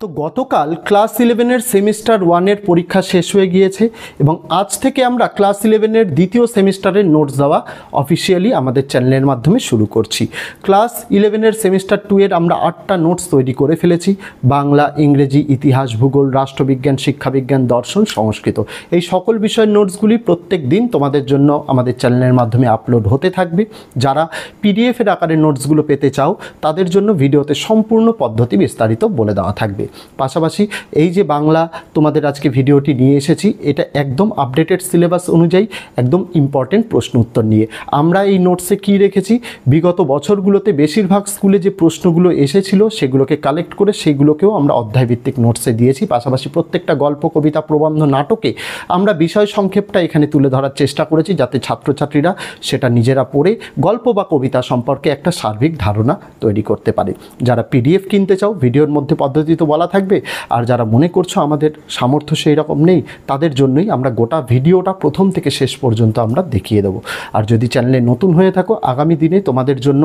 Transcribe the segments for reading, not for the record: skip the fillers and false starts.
তো গতকাল class 11-এর semester 1-এর পরীক্ষা শেষ হয়ে গিয়েছে এবং আজ থেকে আমরা ক্লাস 11-এর দ্বিতীয় সেমিস্টারের নোটস দেওয়া অফিসিয়ালি আমাদের চ্যানেলের মাধ্যমে শুরু করছি। ক্লাস 11-এর সেমিস্টার 2-এর আমরা 8টা নোটস তৈরি করে ফেলেছি। বাংলা, ইংরেজি, ইতিহাস, ভূগোল, রাষ্ট্রবিজ্ঞান, শিক্ষাবিজ্ঞান, দর্শন, সংস্কৃত, এই সকল বিষয়ের নোটসগুলি প্রত্যেক দিন তোমাদের জন্য আমাদের চ্যানেলের মাধ্যমে আপলোড হতে থাকবে। যারা পিডিএফের আকারে নোটসগুলো পেতে চাও তাদের জন্য ভিডিওতে সম্পূর্ণ পদ্ধতি বিস্তারিত বলে দেওয়া থাকবে। পাশাপাশি এই যে বাংলা তোমাদের আজকে ভিডিওটি নিয়ে এসেছি, এটা একদম আপডেটেড সিলেবাস অনুযায়ী একদম ইম্পর্টেন্ট প্রশ্ন উত্তর নিয়ে। আমরা এই নোটসে কি রেখেছি, বিগত বছরগুলোতে বেশিরভাগ স্কুলে যে প্রশ্নগুলো এসেছিল সেগুলোকে কালেক্ট করে সেগুলোকেও আমরা অধ্যায়ভিত্তিক নোটসে দিয়েছি। পাশাপাশি প্রত্যেকটা গল্প, কবিতা, প্রবন্ধ, নাটকে আমরা বিষয় সংক্ষেপটা এখানে তুলে ধরার চেষ্টা করেছি, যাতে ছাত্রছাত্রীরা সেটা নিজেরা পড়ে গল্প বা কবিতা সম্পর্কে একটা সার্বিক ধারণা তৈরি করতে পারে। যারা পিডিএফ কিনতে চাও, ভিডিওর মধ্যে পদ্ধতি তো বলা থাকবে, আর যারা মনে করছো আমাদের সামর্থ্য সেই রকম নেই, তাদের জন্যই আমরা গোটা ভিডিওটা প্রথম থেকে শেষ পর্যন্ত আমরা দেখিয়ে দেবো। আর যদি চ্যানেলে নতুন হয়ে থাকো, আগামী দিনে তোমাদের জন্য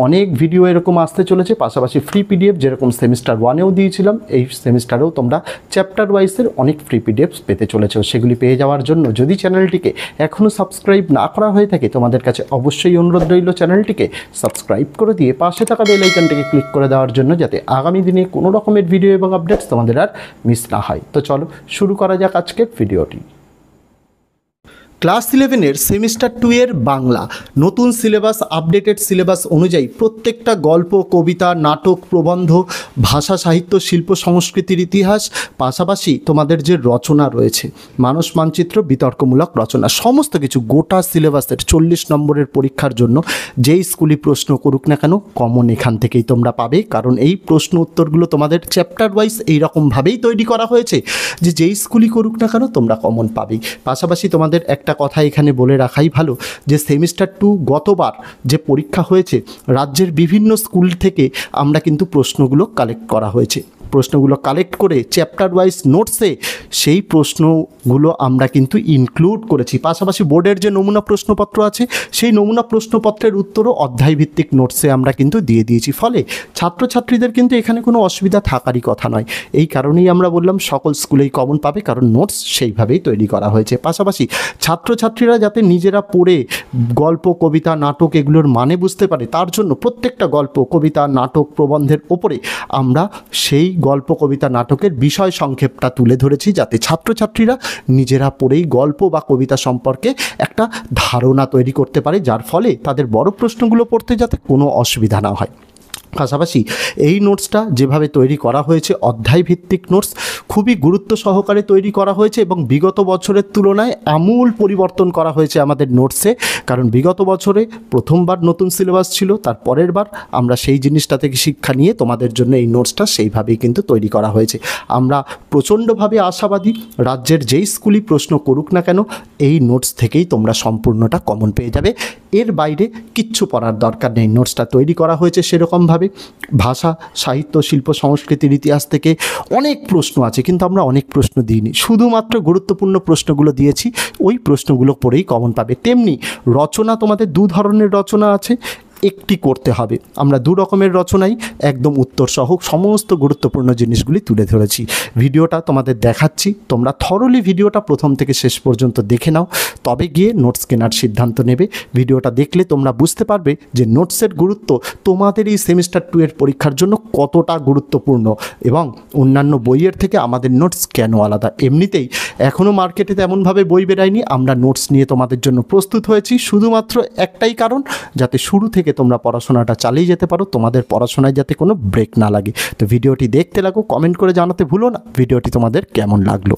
অনেক ভিডিও এরকম আসতে চলেছে। পাশাপাশি ফ্রি পিডিএফ যেরকম সেমিস্টার 1-এও দিয়েছিলাম, এই সেমিস্টারেও তোমরা চ্যাপ্টার ওয়াইজের অনেক ফ্রি পিডিএফ পেতে চলেছো। সেগুলি পেয়ে যাওয়ার জন্য যদি চ্যানেলটিকে এখনও সাবস্ক্রাইব না করা হয়ে থাকে, তোমাদের কাছে অবশ্যই অনুরোধ রইল চ্যানেলটিকে সাবস্ক্রাইব করে দিয়ে পাশে থাকা বেল আইকনটিকে ক্লিক করে দেওয়ার জন্য, যাতে আগামী দিনে কোনো রকমের ভিডিও এবং আপডেটস তোমাদের আর মিস না হয়। তো চলো শুরু করা যাক আজকের ভিডিওটি। ক্লাস 11-এর সেমিস্টার 2-এর বাংলা নতুন সিলেবাস, আপডেটেড সিলেবাস অনুযায়ী প্রত্যেকটা গল্প, কবিতা, নাটক, প্রবন্ধ, ভাষা, সাহিত্য, শিল্প, সংস্কৃতির ইতিহাস, পাশাপাশি তোমাদের যে রচনা রয়েছে, মানস মানচিত্র, বিতর্কমূলক রচনা, সমস্ত কিছু গোটা সিলেবাসের 40 নম্বরের পরীক্ষার জন্য যেই স্কুলই প্রশ্ন করুক না কেন, কমন এখান থেকেই তোমরা পাবে। কারণ এই প্রশ্ন উত্তরগুলো তোমাদের চ্যাপ্টার ওয়াইজ এইরকমভাবেই তৈরি করা হয়েছে যে যেই স্কুলই করুক না কেন তোমরা কমন পাবেই। পাশাপাশি তোমাদের একটা কথা এখানে বলে রাখাই ভালো যে সেমিস্টার 2 গতবার যে পরীক্ষা হয়েছে, রাজ্যের বিভিন্ন স্কুল থেকে আমরা কিন্তু প্রশ্নগুলো কালেক্ট করা হয়েছে। প্রশ্নগুলো কালেক্ট করে চ্যাপ্টার ওয়াইজ নোটসে সেই প্রশ্নগুলো আমরা কিন্তু ইনক্লুড করেছি। পাশাপাশি বোর্ডের যে নমুনা প্রশ্নপত্র আছে, সেই নমুনা প্রশ্নপত্রের উত্তরও অধ্যায়ভিত্তিক নোটসে আমরা কিন্তু দিয়ে দিয়েছি। ফলে ছাত্রছাত্রীদের কিন্তু এখানে কোনো অসুবিধা থাকারই কথা নয়। এই কারণেই আমরা বললাম সকল স্কুলেই কমন পাবে, কারণ নোটস সেইভাবেই তৈরি করা হয়েছে। পাশাপাশি ছাত্রছাত্রীরা যাতে নিজেরা পড়ে গল্প, কবিতা, নাটক এগুলোর মানে বুঝতে পারে, তার জন্য প্রত্যেকটা গল্প, কবিতা, নাটক, প্রবন্ধের ওপরে আমরা সেই গল্প, কবিতা, নাটকের বিষয় সংক্ষেপটা তুলে ধরেছি, যাতে ছাত্রছাত্রীরা নিজেরা পড়েই গল্প বা কবিতা সম্পর্কে একটা ধারণা তৈরি করতে পারে, যার ফলে তাদের বড় প্রশ্নগুলো পড়তে যাতে কোনো অসুবিধা না হয়। পাশাপাশি এই নোটসটা যেভাবে তৈরি করা হয়েছে, অধ্যায়ভিত্তিক নোটস, খুবই গুরুত্ব সহকারে তৈরি করা হয়েছে এবং বিগত বছরের তুলনায় আমূল পরিবর্তন করা হয়েছে আমাদের নোটসে। কারণ বিগত বছরে প্রথমবার নতুন সিলেবাস ছিল, তার পরের বার আমরা সেই জিনিসটা থেকে শিক্ষা নিয়ে তোমাদের জন্য এই নোটসটা সেইভাবেই কিন্তু তৈরি করা হয়েছে। আমরা প্রচণ্ডভাবে আশাবাদী, রাজ্যের যেই স্কুলই প্রশ্ন করুক না কেন এই নোটস থেকেই তোমরা সম্পূর্ণটা কমন পেয়ে যাবে। এর বাইরে কিচ্ছু পড়ার দরকার নেই। নোটসটা তৈরি করা হয়েছে সেরকমভাবে। ভাষা, সাহিত্য, শিল্প, সংস্কৃতির ইতিহাস থেকে অনেক প্রশ্ন আছে, কিন্তু আমরা অনেক প্রশ্ন দিইনি, শুধুমাত্র গুরুত্বপূর্ণ প্রশ্নগুলো দিয়েছি। ওই প্রশ্নগুলো পড়েই কমন পাবে। তেমনি রচনা, তোমাদের 2 ধরনের রচনা আছে, একটি করতে হবে। আমরা 2 রকমের রচনাই একদম উত্তর সহ সমস্ত গুরুত্বপূর্ণ জিনিসগুলি তুলে ধরেছি। ভিডিওটা তোমাদের দেখাচ্ছি, তোমরা থরলি ভিডিওটা প্রথম থেকে শেষ পর্যন্ত দেখে নাও, তবে গিয়ে নোটস কেনার সিদ্ধান্ত নেবে। ভিডিওটা দেখলে তোমরা বুঝতে পারবে যে নোটসের গুরুত্ব তোমাদের এই সেমিস্টার 2 এর পরীক্ষার জন্য কতটা গুরুত্বপূর্ণ এবং অন্যান্য বইয়ের থেকে আমাদের নোটস কেন আলাদা। এমনিতেই এখনও মার্কেটে তেমনভাবে বই বেরায়নি, আমরা নোটস নিয়ে তোমাদের জন্য প্রস্তুত হয়েছি শুধুমাত্র একটাই কারণ, যাতে শুরু থেকে তোমরা পড়াশোনাটা চালিয়ে যেতে পারো, তোমাদের পড়াশোনায় যাতে কোনো ব্রেক না লাগে। তো ভিডিওটি দেখতে লাগো, কমেন্ট করে জানাতে ভুলো না ভিডিওটি তোমাদের কেমন লাগলো।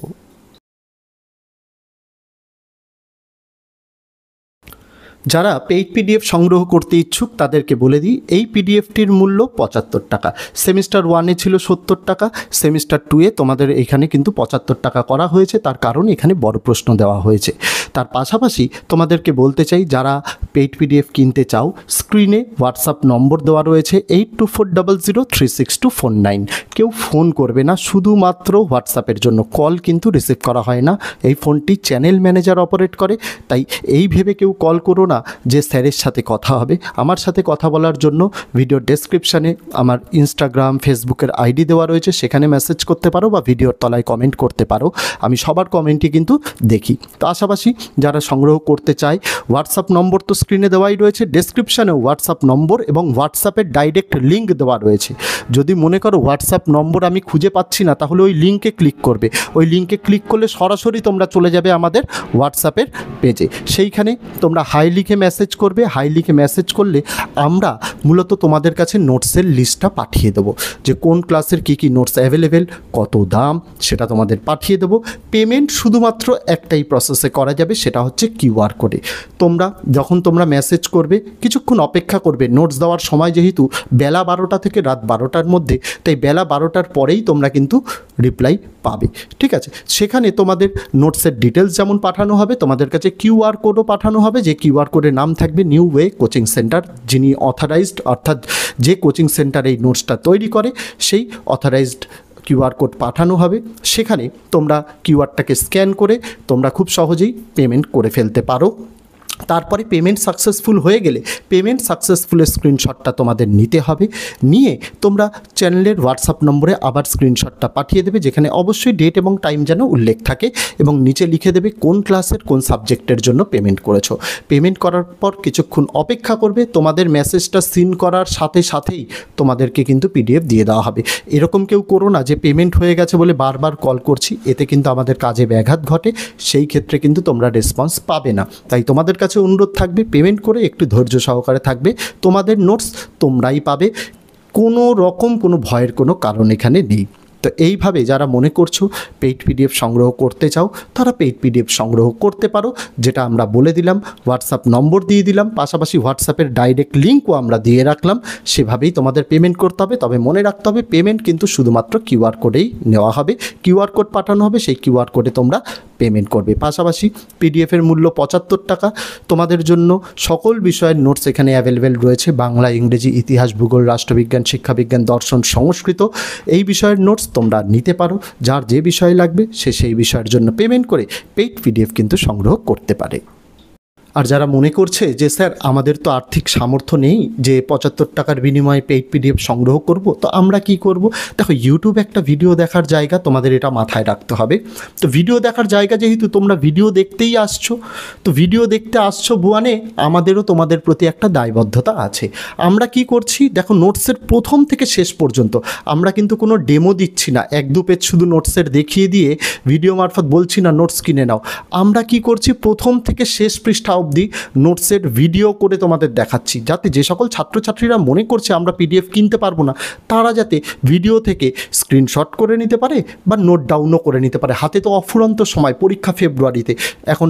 যারা পেইড পিডিএফ সংগ্রহ করতে ইচ্ছুক তাদেরকে বলে দিই, এই পিডিএফটির মূল্য 75 টাকা। সেমিস্টার 1-এ ছিল 70 টাকা, সেমিস্টার 2-এ তোমাদের এখানে কিন্তু 75 টাকা করা হয়েছে। তার কারণ এখানে বড় প্রশ্ন দেওয়া হয়েছে। তার পাশাপাশি তোমাদেরকে বলতে চাই, যারা পেইড পিডিএফ কিনতে চাও, স্ক্রিনে হোয়াটসঅ্যাপ নম্বর দেওয়া রয়েছে 8240036249। কেউ ফোন করবে না, শুধুমাত্র হোয়াটসঅ্যাপের জন্য। কল কিন্তু রিসিভ করা হয় না, এই ফোনটি চ্যানেল ম্যানেজার অপারেট করে। তাই এই ভেবে কেউ কল করো না যে স্যারের সাথে কথা হবে। আমার সাথে কথা বলার জন্য ভিডিওর ডেসক্রিপশানে আমার ইনস্টাগ্রাম, ফেসবুকের আইডি দেওয়া রয়েছে, সেখানে মেসেজ করতে পারো বা ভিডিওর তলায় কমেন্ট করতে পারো। আমি সবার কমেন্টই কিন্তু দেখি। পাশাপাশি যারা সংগ্রহ করতে চায়, হোয়াটসঅ্যাপ নম্বর তো স্ক্রিনে দেওয়াই রয়েছে, ডেসক্রিপশানেও হোয়াটসঅ্যাপ নম্বর এবং হোয়াটসঅ্যাপের ডাইরেক্ট লিঙ্ক দেওয়া রয়েছে। যদি মনে করো হোয়াটসঅ্যাপ নম্বর আমি খুঁজে পাচ্ছি না, তাহলে ওই লিঙ্কে ক্লিক করবে। ওই লিঙ্কে ক্লিক করলে সরাসরি তোমরা চলে যাবে আমাদের হোয়াটসঅ্যাপের পেজে। সেইখানে তোমরা হাই লিখে মেসেজ করবে। হাই লিখে মেসেজ করলে আমরা মূলত তোমাদের কাছে নোটসের লিস্টটা পাঠিয়ে দেবো, যে কোন ক্লাসের কী কী নোটস অ্যাভেলেবেল, কত দাম, সেটা তোমাদের পাঠিয়ে দেবো। পেমেন্ট শুধুমাত্র একটাই প্রসেসে করা যাবে, সেটা হচ্ছে কিউআর কোডে। যখন তোমরা মেসেজ করবে, কিছুক্ষণ অপেক্ষা করবে। নোটস দেওয়ার সময় যেহেতু বেলা 12টা থেকে রাত 12টার মধ্যে, তাই বেলা 12টার পরেই তোমরা কিন্তু রিপ্লাই পাবে। ঠিক আছে, সেখানে তোমাদের নোটসের ডিটেলস যেমন পাঠানো হবে, তোমাদের কাছে কিউআর কোডও পাঠানো হবে, যে কিউআর কোডের নাম থাকবে নিউ ওয়ে কোচিং সেন্টার। যিনি অথরাইজড, অর্থাৎ যে কোচিং সেন্টার এই নোটসটা তৈরি করে, সেই অথরাইজড কিউআর কোড পাঠানো হবে। সেখানে তোমরা কিউআরটাকে স্ক্যান করে তোমরা খুব সহজেই পেমেন্ট করে ফেলতে পারো। তারপরে পেমেন্ট সাকসেসফুল হয়ে গেলে পেমেন্ট সাকসেসফুলের স্ক্রিনশটটা তোমাদের নিতে হবে। নিয়ে তোমরা চ্যানেলের হোয়াটসঅ্যাপ নম্বরে আবার স্ক্রিনশটটা পাঠিয়ে দেবে, যেখানে অবশ্যই ডেট এবং টাইম যেন উল্লেখ থাকে, এবং নিচে লিখে দেবে কোন ক্লাসের কোন সাবজেক্টের জন্য পেমেন্ট করেছো। পেমেন্ট করার পর কিছুক্ষণ অপেক্ষা করবে। তোমাদের মেসেজটা সিন করার সাথে সাথেই তোমাদেরকে কিন্তু পিডিএফ দিয়ে দেওয়া হবে। এরকম কেউ করো না যে পেমেন্ট হয়ে গেছে বলে বারবার কল করছি, এতে কিন্তু আমাদের কাজে ব্যাঘাত ঘটে। সেই ক্ষেত্রে কিন্তু তোমরা রেসপন্স পাবে না। তাই তোমাদের কাছে অনুরোধ থাকবে, পেমেন্ট করে একটু ধৈর্য সহকারে থাকবে। তোমাদের নোটস তোমরাই পাবে, কোনো রকম কোনো ভয়ের কোনো কারণ এখানে নেই। তো এইভাবে যারা মনে করছো পেইড পিডিএফ সংগ্রহ করতে চাও, তারা পেইড পিডিএফ সংগ্রহ করতে পারো। যেটা আমরা বলে দিলাম, হোয়াটসঅ্যাপ নম্বর দিয়ে দিলাম, পাশাপাশি হোয়াটসঅ্যাপের ডাইরেক্ট লিঙ্কও আমরা দিয়ে রাখলাম। সেভাবেই তোমাদের পেমেন্ট করতে হবে। তবে মনে রাখতে হবে, পেমেন্ট কিন্তু শুধুমাত্র কিউআর কোডেই নেওয়া হবে। কিউআর কোড পাঠানো হবে, সেই কিউআর কোডে তোমরা পেমেন্ট করবে। পাশাপাশি পিডিএফের মূল্য 75 টাকা। তোমাদের জন্য সকল বিষয়ের নোটস এখানে অ্যাভেলেবেল রয়েছে, বাংলা, ইংরেজি, ইতিহাস, ভূগোল, রাষ্ট্রবিজ্ঞান, শিক্ষাবিজ্ঞান, দর্শন, সংস্কৃত। এই বিষয়ের নোটস তোমরা নিতে পারো। যার যে বিষয় লাগবে সে সেই বিষয়ের জন্য পেমেন্ট করে পেইড পিডিএফ কিন্তু সংগ্রহ করতে পারে। আর যারা মনে করছে যে স্যার আমাদের তো আর্থিক সামর্থ্য নেই যে 75 টাকার বিনিময়ে পেইড পিডিএফ সংগ্রহ করব, তো আমরা কি করব? দেখো, ইউটিউব একটা ভিডিও দেখার জায়গা, তোমাদের এটা মাথায় রাখতে হবে। তো ভিডিও দেখার জায়গা যেহেতু, তোমরা ভিডিও দেখতেই আসছো, তো ভিডিও দেখতে আসছো বুয়ানে আমাদেরও তোমাদের প্রতি একটা দায়বদ্ধতা আছে। আমরা কি করছি দেখো, নোটসের প্রথম থেকে শেষ পর্যন্ত আমরা কিন্তু কোনো ডেমো দিচ্ছি না, 1-2 পেজ শুধু নোটসের দেখিয়ে দিয়ে ভিডিও মারফত বলছি না নোটস কিনে নাও। আমরা কি করছি, প্রথম থেকে শেষ পৃষ্ঠা অবধি নোটসের ভিডিও করে তোমাদের দেখাচ্ছি, যাতে যে সকল ছাত্রছাত্রীরা মনে করছে আমরা পিডিএফ কিনতে পারবো না, তারা যাতে ভিডিও থেকে স্ক্রিনশট করে নিতে পারে বা নোট ডাউনও করে নিতে পারে। হাতে তো অফুরন্ত সময়, পরীক্ষা ফেব্রুয়ারিতে, এখন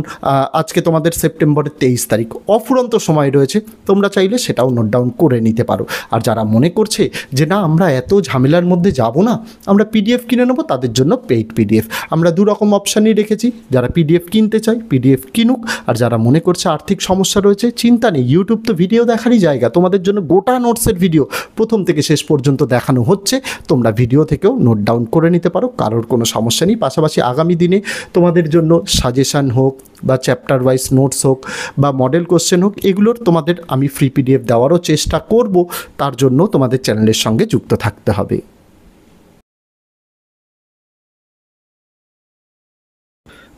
আজকে তোমাদের সেপ্টেম্বরের 23 তারিখ, অফুরন্ত সময় রয়েছে। তোমরা চাইলে সেটাও নোট ডাউন করে নিতে পারো। আর যারা মনে করছে যে না আমরা এত ঝামেলার মধ্যে যাব না, আমরা পিডিএফ কিনে নেবো, তাদের জন্য পেইড পিডিএফ আমরা দু রকম অপশানই রেখেছি। যারা পিডিএফ কিনতে চায় পিডিএফ কিনুক, আর যারা মনে করছে আর্থিক সমস্যা রয়েছে, চিন্তা নেই, ইউটিউব তো ভিডিও দেখারই জায়গা। তোমাদের জন্য গোটা নোটসের ভিডিও প্রথম থেকে শেষ পর্যন্ত দেখানো হচ্ছে, তোমরা ভিডিও থেকেও নোট ডাউন করে নিতে পারো, কারোর কোনো সমস্যা নেই। পাশাপাশি আগামী দিনে তোমাদের জন্য সাজেশান হোক বা চ্যাপ্টার ওয়াইজ নোটস হোক বা মডেল কোশ্চেন হোক, এগুলোর তোমাদের আমি ফ্রি পিডিএফ দেওয়ারও চেষ্টা করব। তার জন্য তোমাদের চ্যানেলের সঙ্গে যুক্ত থাকতে হবে।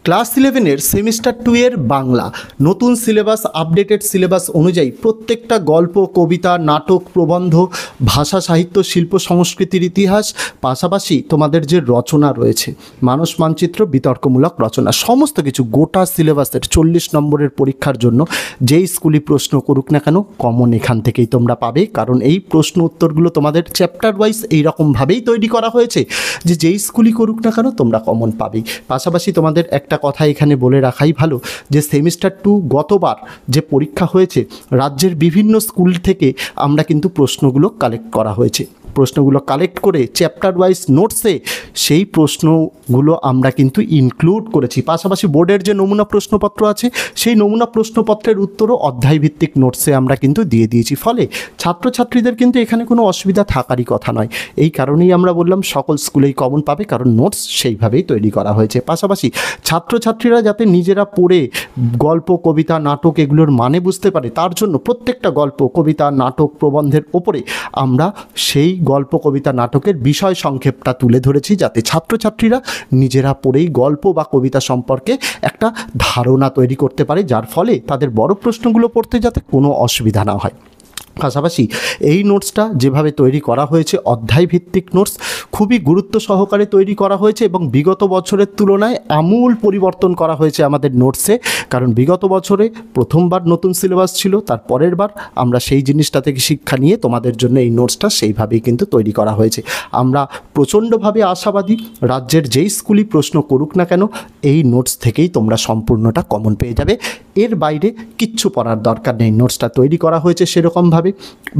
ক্লাস 11-এর সেমিস্টার 2 এর বাংলা নতুন সিলেবাস, আপডেটেড সিলেবাস অনুযায়ী প্রত্যেকটা গল্প, কবিতা, নাটক, প্রবন্ধ, ভাষা, সাহিত্য, শিল্প, সংস্কৃতির ইতিহাস, পাশাপাশি তোমাদের যে রচনা রয়েছে, মানস মানচিত্র, বিতর্কমূলক রচনা, সমস্ত কিছু গোটা সিলেবাসের 40 নম্বরের পরীক্ষার জন্য যেই স্কুলই প্রশ্ন করুক না কেন, কমন এখান থেকেই তোমরা পাবে। কারণ এই প্রশ্ন উত্তরগুলো তোমাদের চ্যাপ্টার ওয়াইজ এইরকমভাবেই তৈরি করা হয়েছে যে যেই স্কুলই করুক না কেন তোমরা কমন পাবেই। পাশাপাশি তোমাদের একটা কথা এখানে বলে রাখাই ভালো যে সেমিস্টার 2 গতবার যে পরীক্ষা হয়েছে, রাজ্যের বিভিন্ন স্কুল থেকে আমরা কিন্তু প্রশ্নগুলো কালেক্ট করা হয়েছে। প্রশ্নগুলো কালেক্ট করে চ্যাপ্টার ওয়াইজ নোটসে সেই প্রশ্নগুলো আমরা কিন্তু ইনক্লুড করেছি। পাশাপাশি বোর্ডের যে নমুনা প্রশ্নপত্র আছে সেই নমুনা প্রশ্নপত্রের উত্তরও অধ্যায়ভিত্তিক নোটসে আমরা কিন্তু দিয়ে দিয়েছি। ফলে ছাত্রছাত্রীদের কিন্তু এখানে কোনো অসুবিধা থাকারই কথা নয়। এই কারণেই আমরা বললাম সকল স্কুলেই কমন পাবে, কারণ নোটস সেইভাবেই তৈরি করা হয়েছে। পাশাপাশি ছাত্রছাত্রীরা যাতে নিজেরা পড়ে গল্প, কবিতা, নাটক এগুলোর মানে বুঝতে পারে, তার জন্য প্রত্যেকটা গল্প, কবিতা, নাটক, প্রবন্ধের ওপরে আমরা সেই গল্প, কবিতা, নাটকের বিষয় সংক্ষেপটা তুলে ধরেছি, যাতে ছাত্রছাত্রীরা নিজেরা পড়েই গল্প বা কবিতা সম্পর্কে একটা ধারণা তৈরি করতে পারে, যার ফলে তাদের বড় প্রশ্নগুলো পড়তে যাতে কোনো অসুবিধা না হয়। পাশাপাশি এই নোটসটা যেভাবে তৈরি করা হয়েছে, অধ্যায়ভিত্তিক নোটস, খুবই গুরুত্ব সহকারে তৈরি করা হয়েছে এবং বিগত বছরের তুলনায় আমূল পরিবর্তন করা হয়েছে আমাদের নোটসে। কারণ বিগত বছরে প্রথমবার নতুন সিলেবাস ছিল, তার পরের বার আমরা সেই জিনিসটা থেকে শিক্ষা নিয়ে তোমাদের জন্য এই নোটসটা সেইভাবেই কিন্তু তৈরি করা হয়েছে। আমরা প্রচণ্ডভাবে আশাবাদী, রাজ্যের যেই স্কুলই প্রশ্ন করুক না কেন এই নোটস থেকেই তোমরা সম্পূর্ণটা কমন পেয়ে যাবে। এর বাইরে কিচ্ছু পড়ার দরকার নেই। নোটসটা তৈরি করা হয়েছে সেরকমভাবে।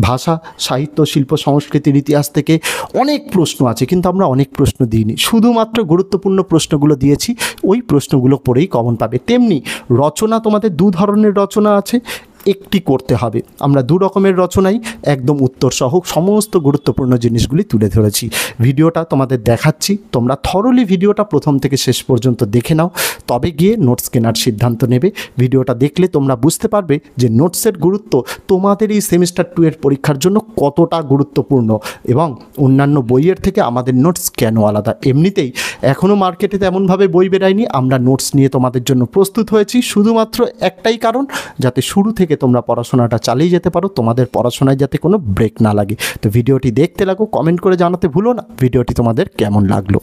ভাষা, সাহিত্য, শিল্প, সংস্কৃতির ইতিহাস থেকে অনেক প্রশ্ন আছে, কিন্তু আমরা অনেক প্রশ্ন দিইনি, শুধুমাত্র গুরুত্বপূর্ণ প্রশ্নগুলো দিয়েছি। ওই প্রশ্নগুলো পড়েই কমন পাবে। তেমনি রচনা, তোমাদের দু ধরনের রচনা আছে, একটি করতে হবে। আমরা দু রকমের রচনাই একদম উত্তর সহ সমস্ত গুরুত্বপূর্ণ জিনিসগুলি তুলে ধরেছি। ভিডিওটা তোমাদের দেখাচ্ছি, তোমরা থরলি ভিডিওটা প্রথম থেকে শেষ পর্যন্ত দেখে নাও, তবে গিয়ে নোটস কেনার সিদ্ধান্ত নেবে। ভিডিওটা দেখলে তোমরা বুঝতে পারবে যে নোটসের গুরুত্ব তোমাদের এই সেমিস্টার 2 এর পরীক্ষার জন্য কতটা গুরুত্বপূর্ণ এবং অন্যান্য বইয়ের থেকে আমাদের নোটস কেন আলাদা। এমনিতেই এখনও মার্কেটে তেমনভাবে বই বেরায়নি, আমরা নোটস নিয়ে তোমাদের জন্য প্রস্তুত হয়েছি শুধুমাত্র একটাই কারণ, যাতে শুরু থেকে তোমরা পড়াশোনাটা চালিয়ে যেতে পারো, তোমাদের পড়াশোনায় যাতে কোনো ব্রেক না লাগে। তো ভিডিওটি দেখতে লাগো, কমেন্ট করে জানাতে ভুলো না ভিডিওটি তোমাদের কেমন লাগলো।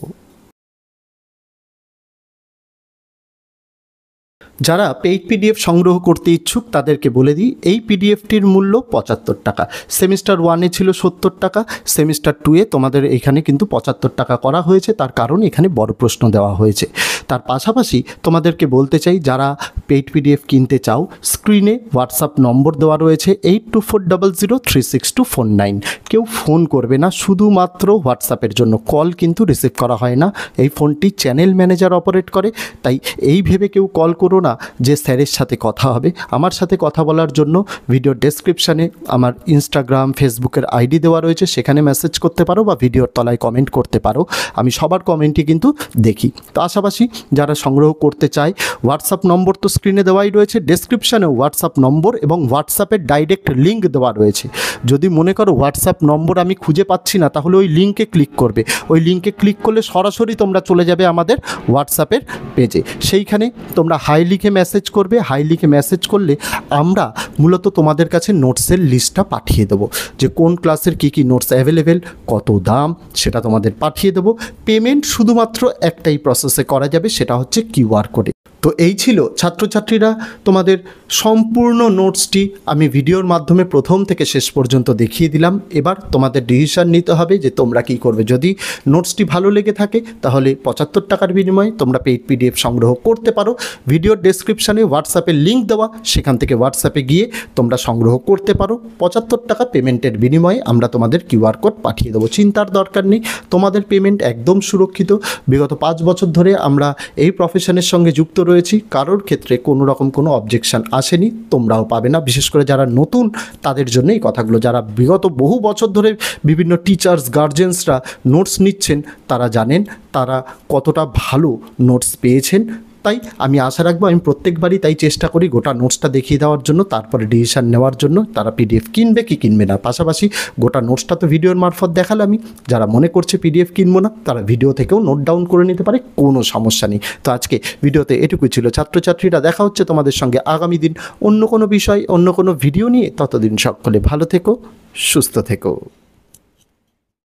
যারা পেইড পিডিএফ সংগ্রহ করতে ইচ্ছুক তাদেরকে বলে দিই, এই পিডিএফটির মূল্য 75 টাকা। সেমিস্টার 1-এ ছিল 70 টাকা, সেমিস্টার 2-এ তোমাদের এখানে কিন্তু 75 টাকা করা হয়েছে। তার কারণ এখানে বড় প্রশ্ন দেওয়া হয়েছে। তার পাশাপাশি তোমাদেরকে বলতে চাই, যারা পেইড পিডিএফ কিনতে চাও, স্ক্রিনে হোয়াটসঅ্যাপ নম্বর দেওয়া রয়েছে 8240036249। কেউ ফোন করবে না, শুধুমাত্র হোয়াটসঅ্যাপের জন্য। কল কিন্তু রিসিভ করা হয় না। এই ফোনটি চ্যানেল ম্যানেজার অপারেট করে, তাই এই ভেবে কেউ কল করো না যে স্যারের সাথে কথা হবে। আমার সাথে কথা বলার জন্য ভিডিওর ডেসক্রিপশানে আমার ইনস্টাগ্রাম, ফেসবুকের আইডি দেওয়া রয়েছে, সেখানে মেসেজ করতে পারো বা ভিডিওর তলায় কমেন্ট করতে পারো। আমি সবার কমেন্টই কিন্তু দেখি। তো পাশাপাশি যারা সংগ্রহ করতে চায়, হোয়াটসঅ্যাপ নম্বর তো স্ক্রিনে দেওয়াই রয়েছে, ডেসক্রিপশানেও হোয়াটসঅ্যাপ নম্বর এবং হোয়াটসঅ্যাপের ডাইরেক্ট লিঙ্ক দেওয়া রয়েছে। যদি মনে করো হোয়াটসঅ্যাপ নম্বর আমি খুঁজে পাচ্ছি না, তাহলে ওই লিঙ্কে ক্লিক করবে। ওই লিঙ্কে ক্লিক করলে সরাসরি তোমরা চলে যাবে আমাদের হোয়াটসঅ্যাপের পেজে। সেইখানে তোমরা হাই লিখে মেসেজ করবে। হাই লিখে মেসেজ করলে আমরা মূলত তোমাদের কাছে নোটসের লিস্টটা পাঠিয়ে দেবো, যে কোন ক্লাসের কী কী নোটস অ্যাভেলেবেল, কত দাম, সেটা তোমাদের পাঠিয়ে দেবো। পেমেন্ট শুধুমাত্র একটাই প্রসেসে করা যাবে, সেটা হচ্ছে কিউআর কোডে। তো এই ছিল ছাত্রছাত্রীরা তোমাদের সম্পূর্ণ নোটসটি আমি ভিডিওর মাধ্যমে প্রথম থেকে শেষ পর্যন্ত দেখিয়ে দিলাম। এবার তোমাদের ডিসিশন নিতে হবে যে তোমরা কী করবে। যদি নোটসটি ভালো লেগে থাকে তাহলে 75 টাকার বিনিময়ে তোমরা পেইড পিডিএফ সংগ্রহ করতে পারো। ভিডিওর ডেসক্রিপশানে হোয়াটসঅ্যাপের লিঙ্ক দেওয়া, সেখান থেকে হোয়াটসঅ্যাপে গিয়ে তোমরা সংগ্রহ করতে পারো। 75 টাকা পেমেন্টের বিনিময়ে আমরা তোমাদের কিউআর কোড পাঠিয়ে দেবো। চিন্তার দরকার নেই, তোমাদের পেমেন্ট একদম সুরক্ষিত। বিগত 5 বছর ধরে আমরা এই প্রফেশনের সঙ্গে যুক্ত রয়েছি, কারোর ক্ষেত্রে কোনো রকম কোনো অবজেকশন আসেনি, তোমরাও পাবে না। বিশেষ করে যারা নতুন তাদের জন্য এই কথাগুলো। যারা বিগত বহু বছর ধরে বিভিন্ন টিচার্স, গার্জেন্সরা নোটস নিচ্ছেন, তারা জানেন তারা কতটা ভালো নোটস পেয়েছেন। তাই আমি আশা রাখবো, আমি প্রত্যেকবারই তাই চেষ্টা করি গোটা নোটসটা দেখিয়ে দেওয়ার জন্য, তারপরে ডিসিশান নেওয়ার জন্য তারা পিডিএফ কিনবে কি কিনবে না। পাশাপাশি গোটা নোটসটা তো ভিডিওর মারফত দেখালামই। যারা মনে করছে পিডিএফ কিনবো না, তারা ভিডিও থেকেও নোট ডাউন করে নিতে পারে, কোনো সমস্যা নেই। তো আজকে ভিডিওতে এটুকুই ছিল ছাত্রছাত্রীরা। দেখা হচ্ছে তোমাদের সঙ্গে আগামী দিন অন্য কোনো বিষয়, অন্য কোনো ভিডিও নিয়ে। ততদিন সকলে ভালো থেকো, সুস্থ থেকো।